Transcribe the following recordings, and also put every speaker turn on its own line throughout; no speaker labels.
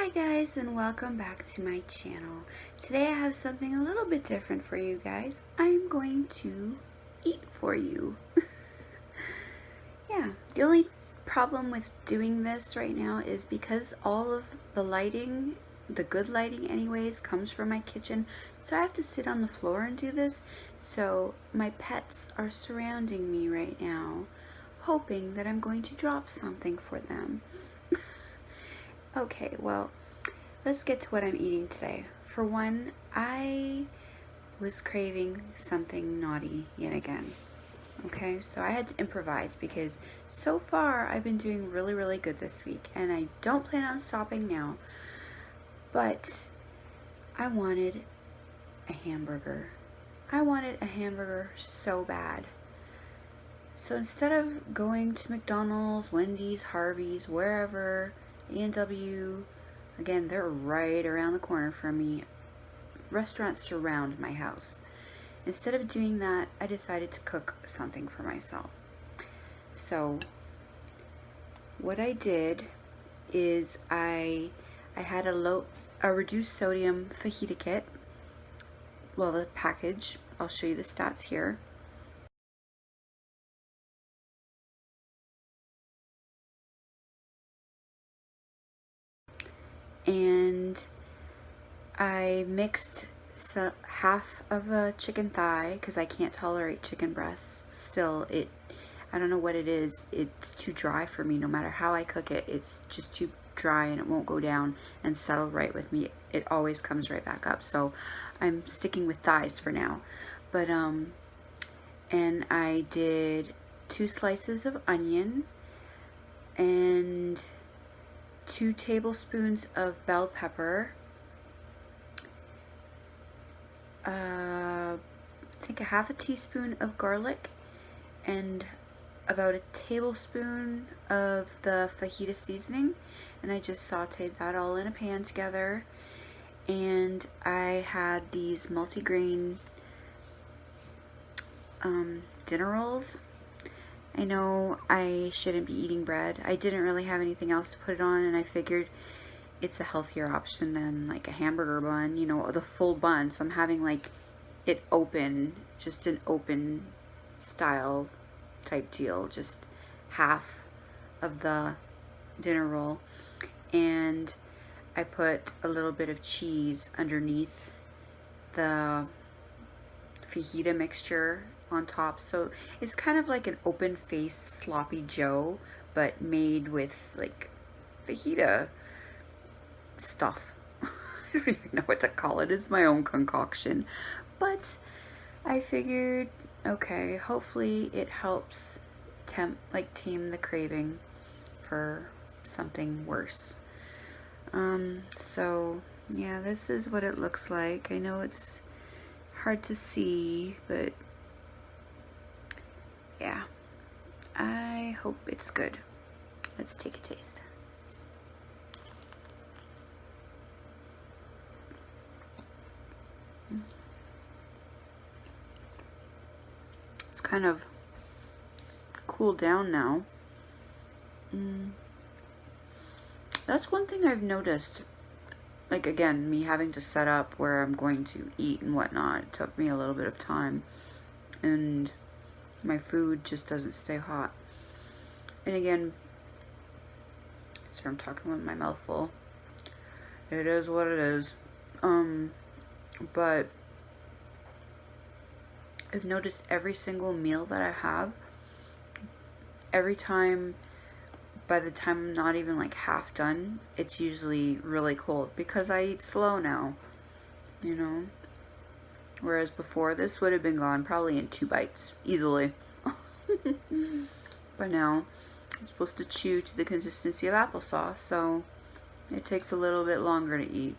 Hi guys, and welcome back to my channel. Today I have something a little bit different for you guys. I'm going to eat for you. Yeah, the only problem with doing this right now is because all of the lighting, the good lighting anyways, comes from my kitchen, so I have to sit on the floor and do this. So my pets are surrounding me right now, hoping that I'm going to drop something for them. Okay, well, let's get to what I'm eating today. For one, I was craving something naughty yet again. Okay, so I had to improvise because so far I've been doing really good this week, and I don't plan on stopping now. But I wanted a hamburger. I wanted a hamburger so bad. So instead of going to McDonald's, Wendy's, Harvey's, wherever, A&W, again, they're right around the corner from me. Restaurants surround my house. Instead of doing that, I decided to cook something for myself. So what I did is I had a reduced sodium fajita kit. Well, the package, I'll show you the stats here. And I mixed half of a chicken thigh because I can't tolerate chicken breasts. Still, I don't know what it is. It's too dry for me. No matter how I cook it, it's just too dry and it won't go down and settle right with me. It always comes right back up. So I'm sticking with thighs for now. But and I did 2 slices of onion and 2 tablespoons of bell pepper. I think a half a teaspoon of garlic and about a tablespoon of the fajita seasoning, and I just sauteed that all in a pan together. And I had these multigrain dinner rolls. I know I shouldn't be eating bread. I didn't really have anything else to put it on, and I figured it's a healthier option than like a hamburger bun, you know, the full bun. So I'm having like it open, just an open style type deal, just half of the dinner roll. And I put a little bit of cheese underneath the fajita mixture on top. So it's kind of like an open faced sloppy joe, but made with like fajita stuff. I don't even know what to call it. It's my own concoction. But I figured, okay, hopefully it helps tame the craving for something worse. So yeah, this is what it looks like. I know it's hard to see, but yeah, I hope it's good. Let's take a taste. It's kind of cooled down now. That's one thing I've noticed. Like, again, me having to set up where I'm going to eat and whatnot, it took me a little bit of time. And my food just doesn't stay hot. And again, sorry, I'm talking with my mouth full. It is what it is. But I've noticed every single meal that I have, every time, by the time I'm not even like half done, it's usually really cold because I eat slow now, you know? Whereas before, this would have been gone probably in 2 bites, easily. But now, I'm supposed to chew to the consistency of applesauce, so it takes a little bit longer to eat.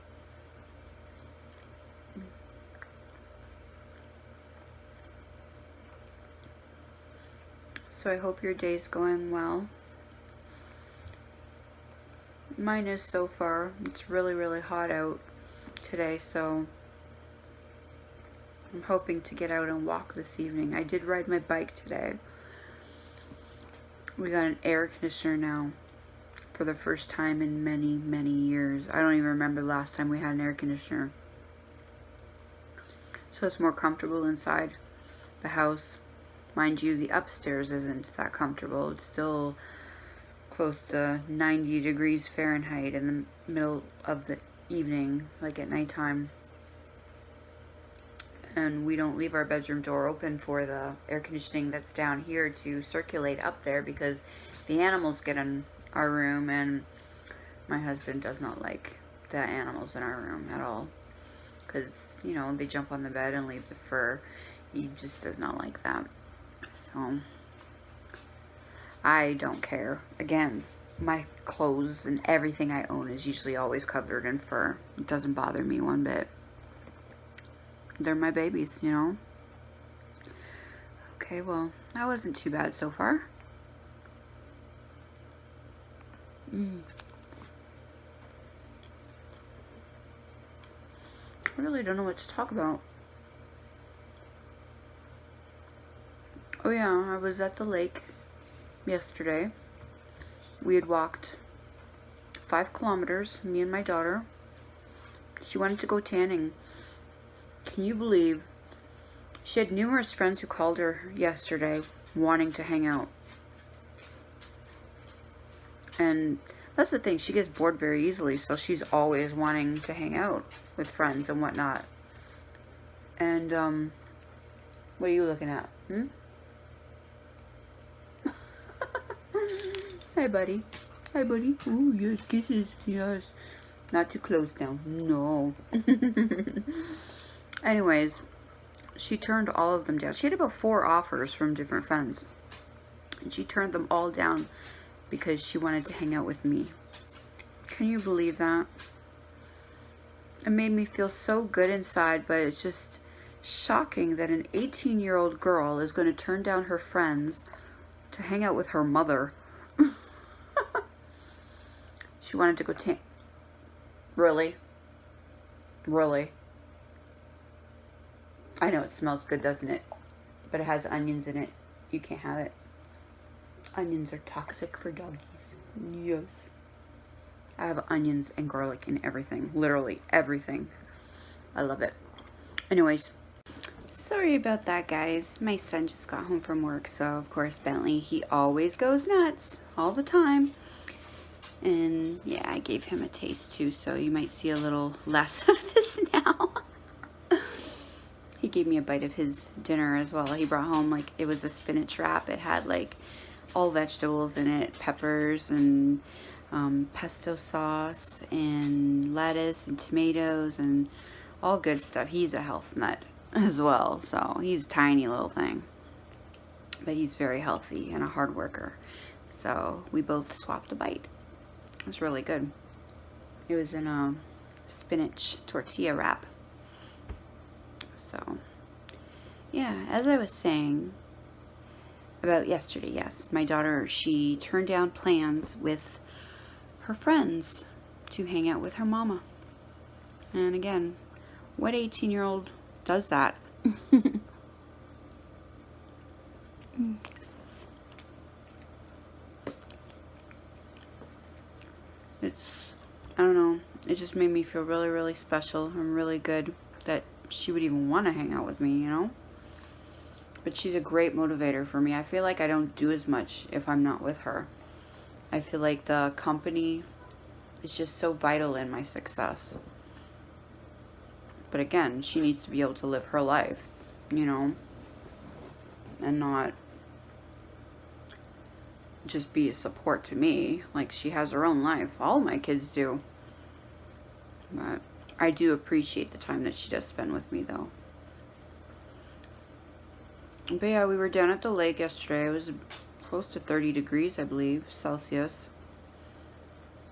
So I hope your day's going well. Mine is so far. It's really hot out today, so I'm hoping to get out and walk this evening. I did ride my bike today. We got an air conditioner now. for the first time in many, many years. I don't even remember the last time we had an air conditioner. So it's more comfortable inside the house. Mind you, the upstairs isn't that comfortable. It's still close to 90 degrees Fahrenheit in the middle of the evening, like at nighttime. And we don't leave our bedroom door open for the air conditioning that's down here to circulate up there, because the animals get in our room, and my husband does not like the animals in our room at all, because, you know, they jump on the bed and leave the fur. He just does not like that. So I don't care. Again, my clothes and everything I own is usually always covered in fur. It doesn't bother me one bit. They're my babies, you know. Okay, well, that wasn't too bad so far. I really don't know what to talk about. Oh yeah, I was at the lake yesterday. We had walked 5 kilometers, me and my daughter. She wanted to go tanning. Can you believe she had numerous friends who called her yesterday wanting to hang out? And that's the thing, she gets bored very easily, so she's always wanting to hang out with friends and whatnot. And what are you looking at? Hi buddy. Hi buddy. Oh yes, kisses. Yes. Not too close now. No. Anyways, she turned all of them down. She had about 4 offers from different friends, and she turned them all down because she wanted to hang out with me. Can you believe that? It made me feel so good inside, but it's just shocking that an 18-year-old girl is going to turn down her friends to hang out with her mother. She wanted to go Really? Really? I know it smells good, doesn't it? But it has onions in it. You can't have it. Onions are toxic for doggies. Yes. I have onions and garlic in everything. Literally everything. I love it. Anyways. Sorry about that, guys. My son just got home from work, so of course Bentley, he always goes nuts all the time. And yeah, I gave him a taste too, so you might see a little less of this now. He gave me a bite of his dinner as well. He brought home, like, it was a spinach wrap. It had like all vegetables in it, peppers and pesto sauce and lettuce and tomatoes and all good stuff. He's a health nut as well, so he's a tiny little thing, but he's very healthy and a hard worker. So we both swapped a bite. It was really good. It was in a spinach tortilla wrap. So yeah, as I was saying about yesterday, yes, my daughter, she turned down plans with her friends to hang out with her mama. And again, what 18-year-old does that? I don't know, it just made me feel really, really special and really good that she would even want to hang out with me, you know? But she's a great motivator for me. I feel like I don't do as much if I'm not with her. I feel like the company is just so vital in my success. But again, she needs to be able to live her life, you know? And not just be a support to me. Like, she has her own life. All my kids do. But I do appreciate the time that she does spend with me, though. But yeah, we were down at the lake yesterday. It was close to 30 degrees, I believe, Celsius.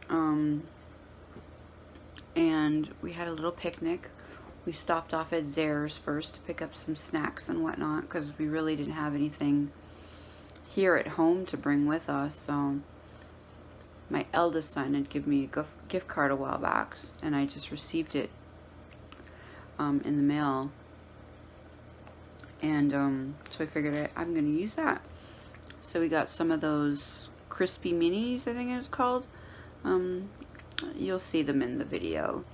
And we had a little picnic. We stopped off at Zare's first to pick up some snacks and whatnot, because we really didn't have anything here at home to bring with us. So my eldest son had given me a gift card a while back, and I just received it in the mail. And so I figured I'm going to use that. So we got some of those crispy minis, I think it was called. You'll see them in the video.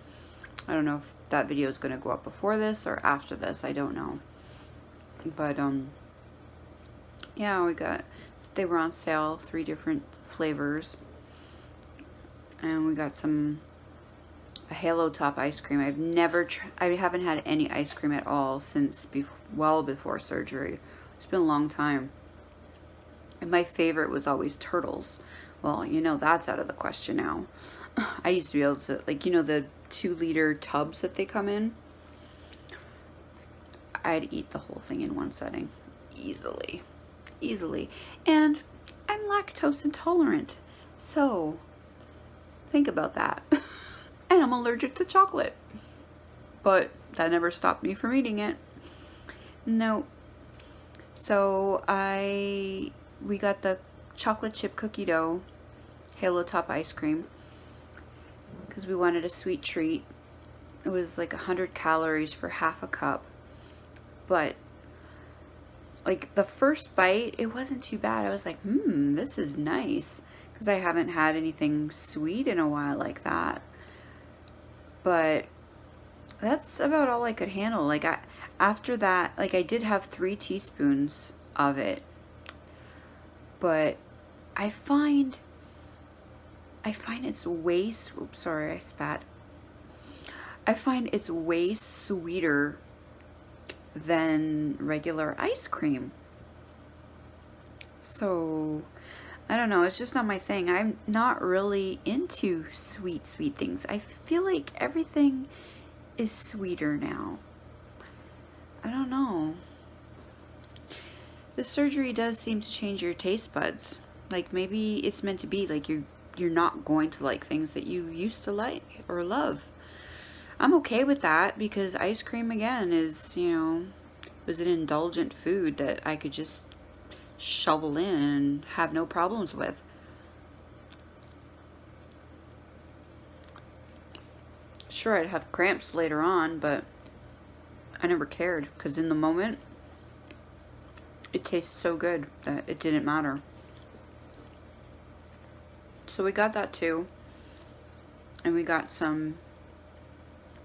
I don't know if that video is going to go up before this or after this. I don't know. But, yeah, they were on sale, 3 different flavors. And we got a Halo Top ice cream. I haven't had any ice cream at all since well before surgery. It's been a long time. And my favorite was always turtles. Well, you know that's out of the question now. I used to be able to, like, you know, the 2-liter tubs that they come in? I'd eat the whole thing in one setting. Easily. Easily. And I'm lactose intolerant. So, think about that. And I'm allergic to chocolate. But that never stopped me from eating it. No. So, we got the chocolate chip cookie dough Halo Top ice cream because we wanted a sweet treat. It was like 100 calories for half a cup, but like the first bite, it wasn't too bad. I was like, this is nice, because I haven't had anything sweet in a while like that. But that's about all I could handle. Like after that, like I did have 3 teaspoons of it, but I find it's way, oops, sorry, I spat. I find it's way sweeter than regular ice cream. So, I don't know, it's just not my thing. I'm not really into sweet things. I feel like everything is sweeter now. I don't know. The surgery does seem to change your taste buds. Like maybe it's meant to be, like you're not going to like things that you used to like or love. I'm okay with that, because ice cream, again, is, you know, was an indulgent food that I could just shovel in and have no problems with. Sure, I'd have cramps later on, but I never cared, because in the moment, it tastes so good that it didn't matter. So we got that too, and we got some,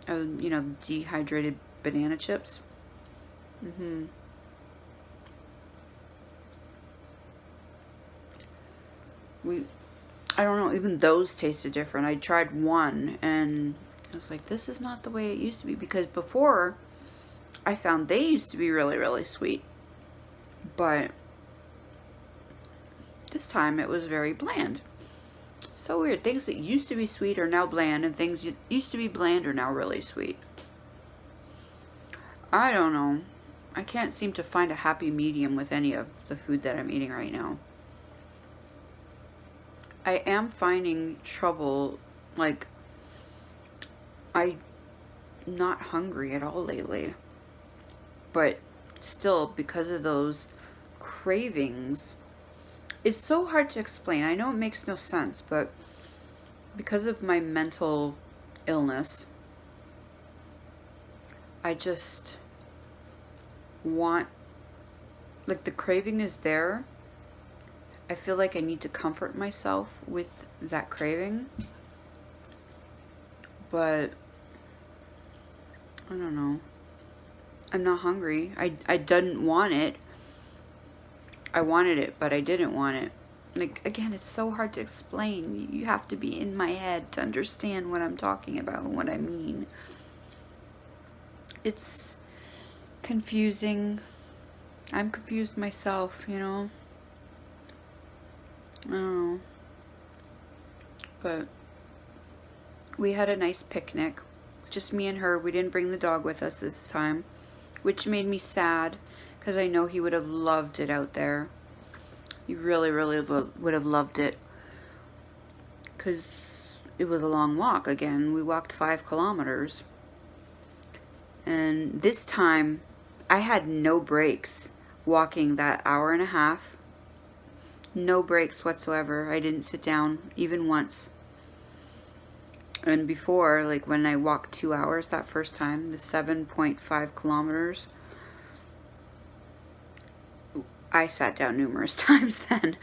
you know, dehydrated banana chips. I don't know, even those tasted different. I tried one, and I was like, this is not the way it used to be, because before, I found they used to be really, really sweet. But this time it was very bland. So weird. Things that used to be sweet are now bland, and things that used to be bland are now really sweet. I don't know. I can't seem to find a happy medium with any of the food that I'm eating right now. I am finding trouble, like, I'm not hungry at all lately. But still, because of those cravings, it's so hard to explain. I know it makes no sense, but because of my mental illness, I just want, like, the craving is there. I feel like I need to comfort myself with that craving, but I don't know. I'm not hungry. I didn't want it. I wanted it, but I didn't want it. Like, again, it's so hard to explain. You have to be in my head to understand what I'm talking about and what I mean. It's confusing. I'm confused myself, you know? I don't know. But we had a nice picnic. Just me and her. We didn't bring the dog with us this time, which made me sad, because I know he would have loved it out there. He really, really would have loved it, because it was a long walk. Again, we walked 5 kilometers. And this time, I had no breaks walking that hour and a half. No breaks whatsoever. I didn't sit down even once. And before, like when I walked 2 hours that first time, the 7.5 kilometers, I sat down numerous times then.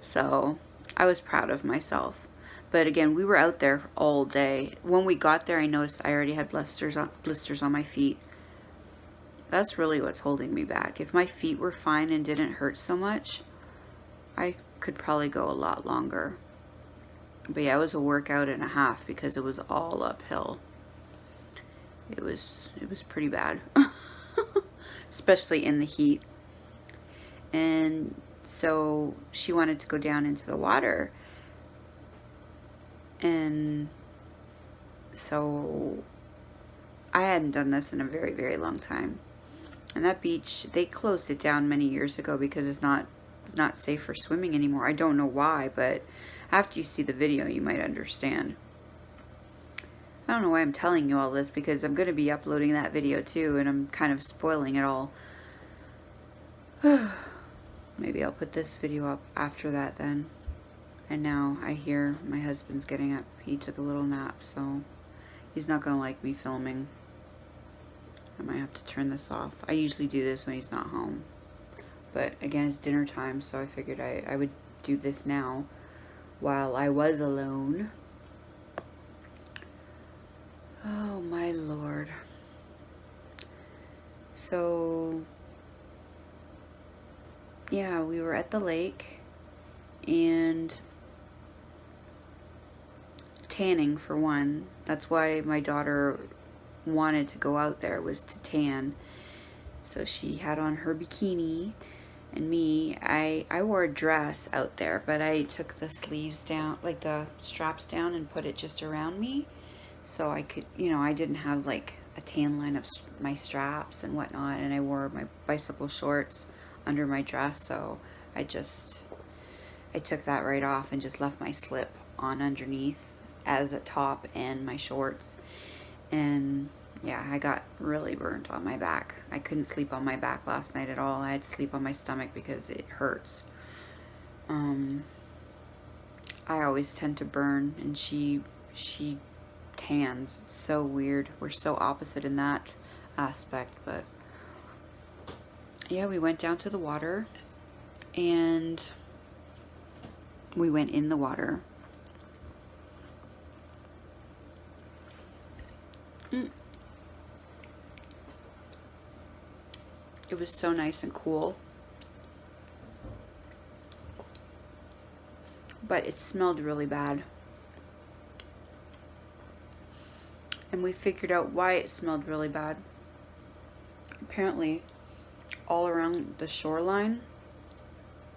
So I was proud of myself. But again, we were out there all day. When we got there, I noticed I already had blisters on my feet. That's really what's holding me back. If my feet were fine and didn't hurt so much, I could probably go a lot longer. But yeah, it was a workout and a half because it was all uphill. It was pretty bad. Especially in the heat. And so she wanted to go down into the water. And so I hadn't done this in a very, very long time. And that beach, they closed it down many years ago because it's not safe for swimming anymore. I don't know why, but after you see the video, you might understand. I don't know why I'm telling you all this, because I'm going to be uploading that video too, and I'm kind of spoiling it all. Maybe I'll put this video up after that then. And now I hear my husband's getting up. He took a little nap, so he's not going to like me filming. I might have to turn this off. I usually do this when he's not home. But again, it's dinner time, so I figured I would do this now while I was alone. Oh my Lord. So yeah, we were at the lake and tanning for one. That's why my daughter wanted to go out there, was to tan. So she had on her bikini, and me, I wore a dress out there, but I took the sleeves down, like the straps down, and put it just around me so I could, you know, I didn't have like a tan line of my straps and whatnot. And I wore my bicycle shorts under my dress, so I took that right off and just left my slip on underneath as a top and my shorts. And yeah, I got really burnt on my back. I couldn't sleep on my back last night at all. I had to sleep on my stomach because it hurts. I always tend to burn, and she tans. It's so weird. We're so opposite in that aspect. But yeah, we went down to the water, and we went in the water. It was so nice and cool. But it smelled really bad. And we figured out why it smelled really bad. Apparently, all around the shoreline,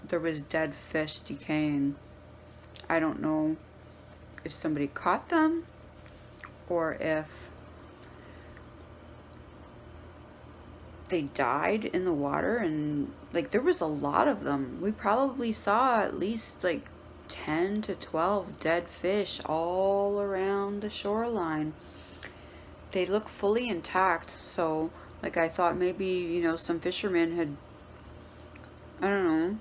there was dead fish decaying. I don't know if somebody caught them or if they died in the water, and like there was a lot of them. We probably saw at least like 10 to 12 dead fish all around the shoreline. They look fully intact, so like I thought maybe, you know, some fishermen had, I don't know,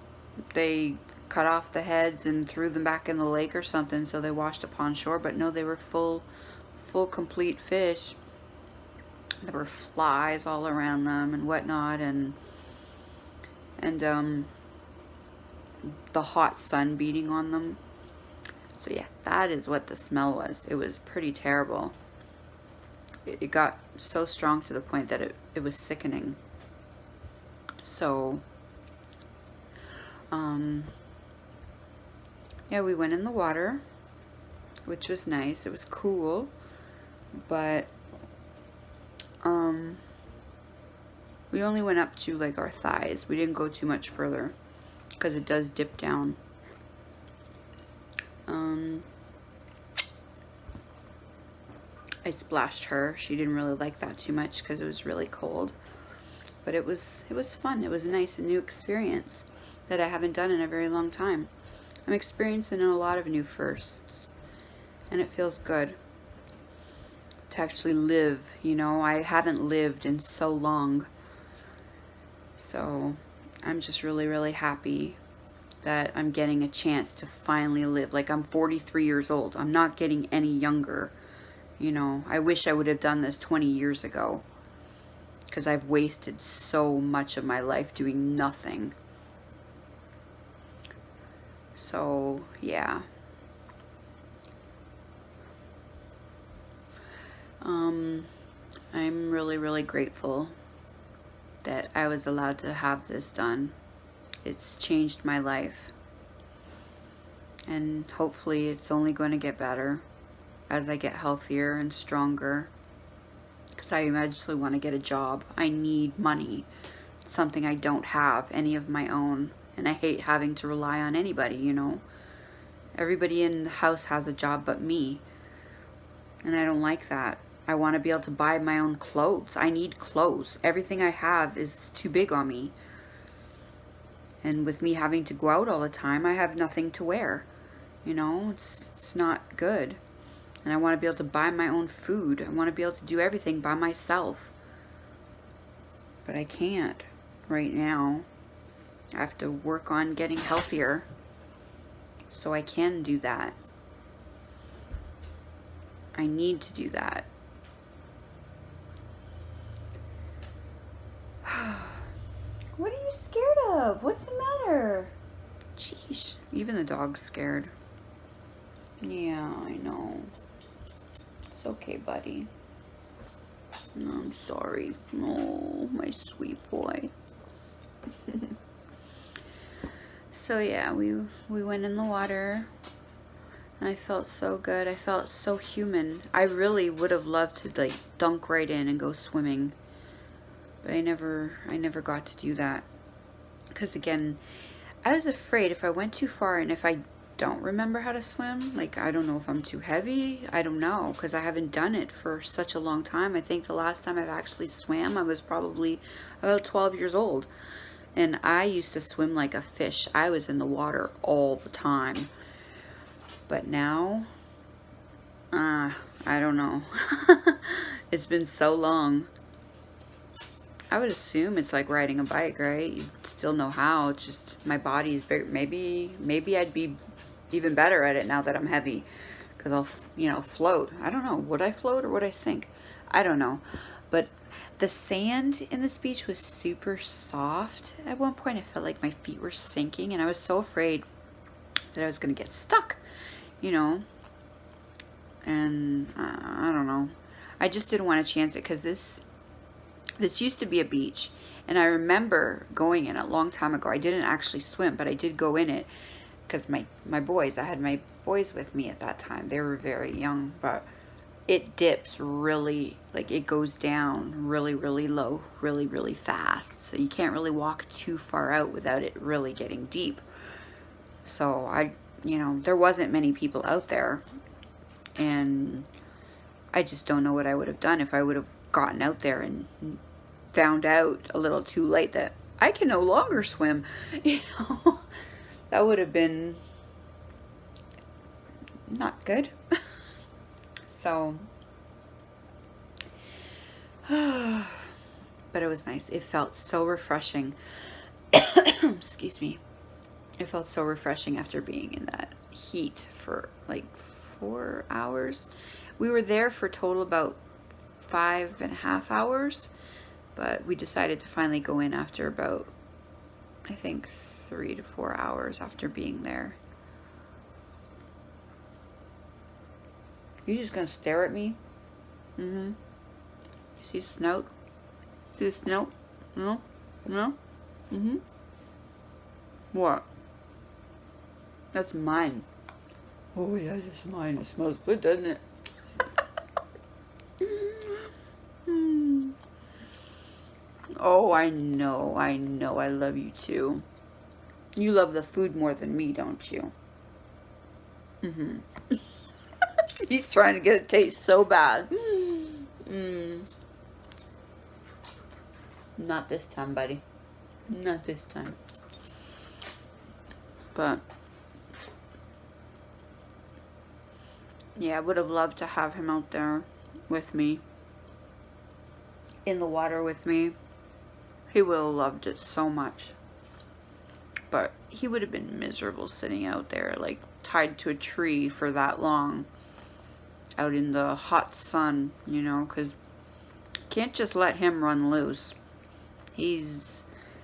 they cut off the heads and threw them back in the lake or something, so they washed up on shore. But no, they were full complete fish. There were flies all around them and whatnot, and the hot sun beating on them. So yeah, that is what the smell was. It was pretty terrible. It got so strong to the point that it was sickening. So yeah, we went in the water, which was nice. It was cool, but we only went up to like our thighs. We didn't go too much further because it does dip down. I splashed her. She didn't really like that too much because it was really cold. But it was fun. It was a nice and new experience that I haven't done in a very long time. I'm experiencing a lot of new firsts, and it feels good to actually live, you know. I haven't lived in so long. So I'm just really, really happy that I'm getting a chance to finally live. Like, I'm 43 years old. I'm not getting any younger. You know, I wish I would have done this 20 years ago, because I've wasted so much of my life doing nothing. So, yeah. I'm really, really grateful that I was allowed to have this done. It's changed my life. And hopefully it's only going to get better as I get healthier and stronger. Because I eventually want to get a job. I need money. It's something I don't have any of my own. And I hate having to rely on anybody, you know. Everybody in the house has a job but me. And I don't like that. I want to be able to buy my own clothes. I need clothes. Everything I have is too big on me. And with me having to go out all the time, I have nothing to wear. You know, it's not good. And I want to be able to buy my own food. I want to be able to do everything by myself. But I can't right now. I have to work on getting healthier so I can do that. I need to do that. What are you scared of? What's the matter? Jeez, even the dog's scared. Yeah, I know. It's okay, buddy. No, I'm sorry. Oh, my sweet boy. So yeah, we went in the water. And I felt so good. I felt so human. I really would have loved to like dunk right in and go swimming. But I never got to do that. Because again, I was afraid if I went too far and if I don't remember how to swim, like I don't know if I'm too heavy, I don't know, because I haven't done it for such a long time. I think the last time I've actually swam, I was probably about 12 years old. And I used to swim like a fish. I was in the water all the time. But now, I don't know. It's been so long. I would assume it's like riding a bike, right? You still know how. It's just my body is very, maybe I'd be even better at it now that I'm heavy, because I'll, you know, float. I don't know. Would I float or would I sink? I don't know. But the sand in this beach was super soft. At one point, I felt like my feet were sinking, and I was so afraid that I was going to get stuck, you know. And I don't know. I just didn't want to chance it, because this used to be a beach, and I remember going in a long time ago. I didn't actually swim, but I did go in it because my boys, I had my boys with me at that time. They were very young, but it dips really, like it goes down really, really low, really, really fast. So you can't really walk too far out without it really getting deep. So you know, there wasn't many people out there, and I just don't know what I would have done if I would have gotten out there and found out a little too late that I can no longer swim. You know, that would have been not good. So, but it was nice. It felt so refreshing. Excuse me. It felt so refreshing after being in that heat for like 4 hours. We were there for total about 5.5 hours, but we decided to finally go in after about, I think, 3 to 4 hours after being there. You just gonna stare at me? Mm-hmm. See the snout? See the snout? No? No? Mm-hmm. What? That's mine. Oh yeah, it's mine. It smells good, doesn't it? Oh, I know. I love you too. You love the food more than me, don't you? Mm-hmm. He's trying to get it to taste so bad. Not this time, buddy. Not this time. But yeah, I would have loved to have him out there with me, in the water with me. He would have loved it so much. But he would have been miserable sitting out there, like tied to a tree for that long, out in the hot sun, you know, because can't just let him run loose. He's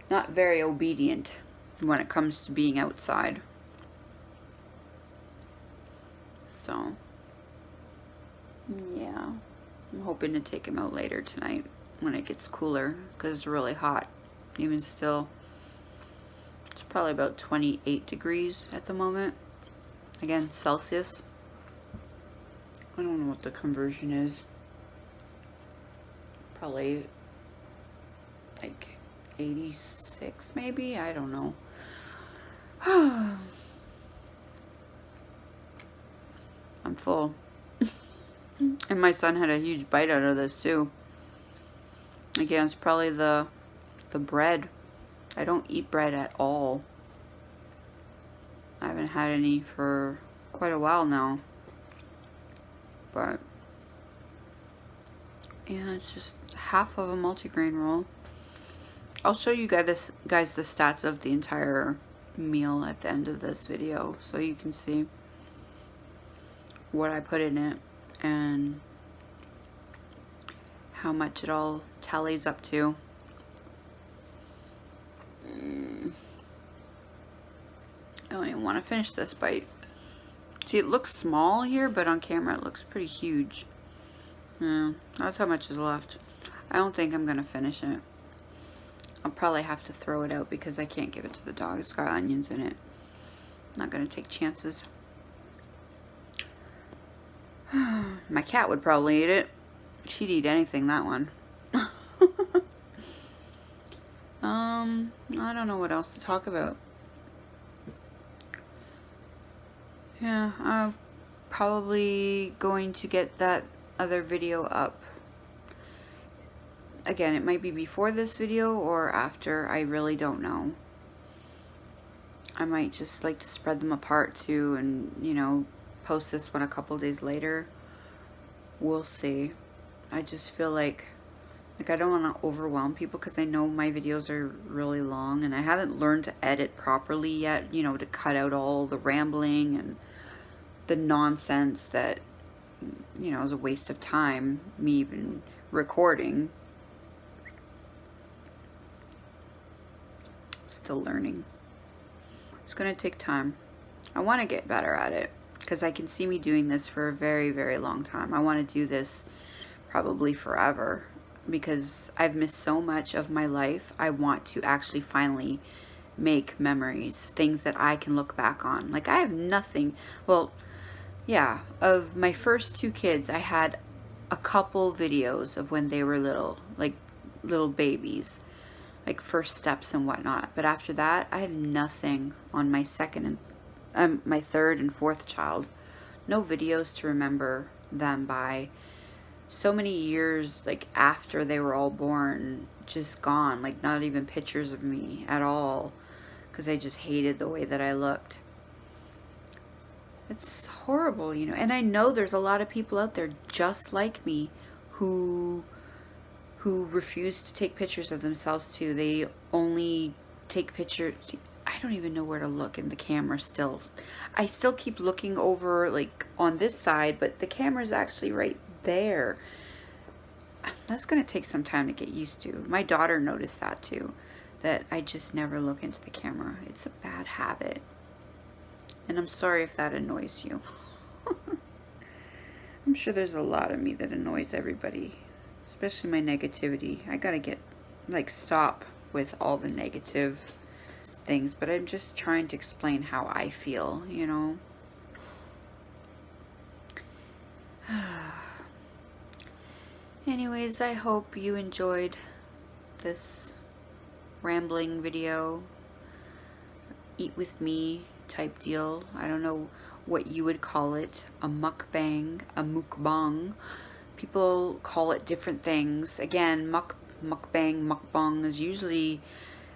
not very obedient when it comes to being outside. So yeah, I'm hoping to take him out later tonight when it gets cooler, because it's really hot. Even still, it's probably about 28 degrees at the moment. Again, Celsius. I don't know what the conversion is. Probably like 86 maybe? I don't know. I'm full. And my son had a huge bite out of this too. Again, it's probably the bread. I don't eat bread at all. I haven't had any for quite a while now. But yeah, it's just half of a multigrain roll. I'll show you guys the stats of the entire meal at the end of this video, so you can see what I put in it and how much it all tallies up to. I don't even want to finish this bite. See, it looks small here, but on camera it looks pretty huge. Yeah, that's how much is left. I don't think I'm gonna finish it. I'll probably have to throw it out because I can't give it to the dog. It's got onions in it. I'm not gonna take chances. My cat would probably eat it. She'd eat anything, that one. I don't know what else to talk about. Yeah, I'm probably going to get that other video up. Again, it might be before this video or after. I really don't know. I might just like to spread them apart too, and you know, post this one a couple days later. We'll see. I just feel like I don't want to overwhelm people because I know my videos are really long and I haven't learned to edit properly yet, you know, to cut out all the rambling and the nonsense that, you know, is a waste of time, me even recording. Still learning. It's going to take time. I want to get better at it because I can see me doing this for a very, very long time. I want to do this probably forever because I've missed so much of my life. I want to actually finally make memories, things that I can look back on. Like, I have nothing. Well, yeah, of my first two kids, I had a couple videos of when they were little, like little babies, like first steps and whatnot. But after that, I have nothing on my second and my third and fourth child. No videos to remember them by. So many years like after they were all born, just gone. Like not even pictures of me at all, because I just hated the way that I looked. It's horrible, you know. And I know there's a lot of people out there just like me who refuse to take pictures of themselves too. They only take pictures. See, I don't even know where to look in the camera still. I still keep looking over like on this side, but the camera's actually right there. That's gonna take some time to get used to. My daughter noticed that too, that I just never look into the camera. It's a bad habit. And I'm sorry if that annoys you. I'm sure there's a lot of me that annoys everybody, especially my negativity. I gotta get, like, stop with all the negative things, but I'm just trying to explain how I feel, you know? Anyways, I hope you enjoyed this rambling video, eat with me type deal. I don't know what you would call it, a mukbang, a mukbang. People call it different things. Again, mukbang is usually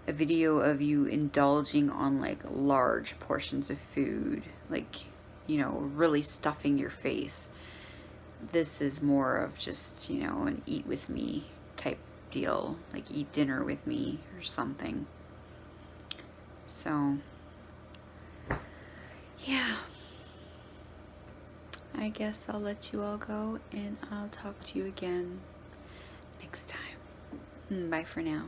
a video of you indulging on like large portions of food, like, you know, really stuffing your face. This is more of just, you know, an eat with me type deal, like eat dinner with me or something. So yeah, I guess I'll let you all go and I'll talk to you again next time. Bye for now.